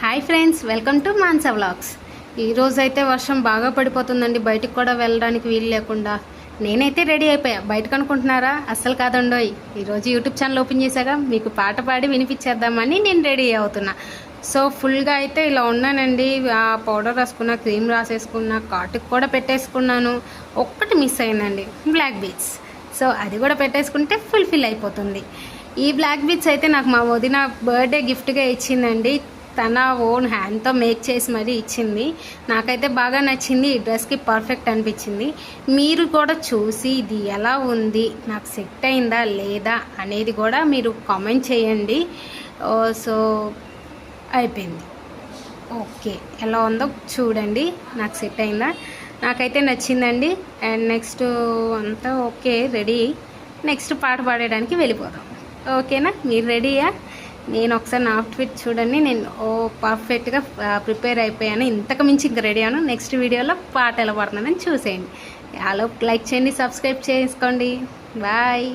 Hi friends, welcome to Mansa vlogs. ఈరోజైతే వర్షం బాగా పడిపోతుందండి. బయటకు కూడా వెళ్ళడానికి వీలు లేకుండా నేనైతే రెడీ అయిపోయా. బయటకు అనుకుంటున్నారా? అస్సలు కాదండోయ్. ఈరోజు యూట్యూబ్ ఛానల్ ఓపెన్ చేశాక మీకు పాట పాడి వినిపించేద్దామని నేను రెడీ అవుతున్నా. సో ఫుల్గా అయితే ఇలా ఉన్నానండి. ఆ పౌడర్ రాసుకున్న, క్రీమ్ రాసేసుకున్న, కాటుకు కూడా పెట్టేసుకున్నాను. ఒక్కటి మిస్ అయిందండి, బ్లాక్ బీట్స్. సో అది కూడా పెట్టేసుకుంటే ఫుల్ఫిల్ అయిపోతుంది. ఈ బ్లాక్ బీట్స్ అయితే నాకు మా వదిన బర్త్డే గిఫ్ట్గా ఇచ్చిందండి. తన ఓన్ హ్యాండ్తో మేక్ చేసి మరీ ఇచ్చింది. నాకైతే బాగా నచ్చింది. ఈ డ్రెస్కి పర్ఫెక్ట్ అనిపించింది. మీరు కూడా చూసి ఇది ఎలా ఉంది, నాకు సెట్ అయిందా లేదా అనేది కూడా మీరు కామెంట్ చేయండి. సో అయిపోయింది. ఓకే, ఎలా ఉందో చూడండి. నాకు సెట్ అయిందా? నాకైతే నచ్చిందండి. అండ్ నెక్స్ట్ అంతా ఓకే, రెడీ. నెక్స్ట్ పాట పాడడానికి వెళ్ళిపోదాం. ఓకేనా? మీరు రెడీయా? నేను ఒకసారి నా అవుట్ఫిట్ చూడండి. నేను పర్ఫెక్ట్గా ప్రిపేర్ అయిపోయాను. ఇంతకు మించి ఇంకా రెడీ అయ్యాను. నెక్స్ట్ వీడియోలో పాట ఎలా పడుతుందని చూసేయండి. అలా లైక్ చేయండి, సబ్స్క్రైబ్ చేసుకోండి. బాయ్.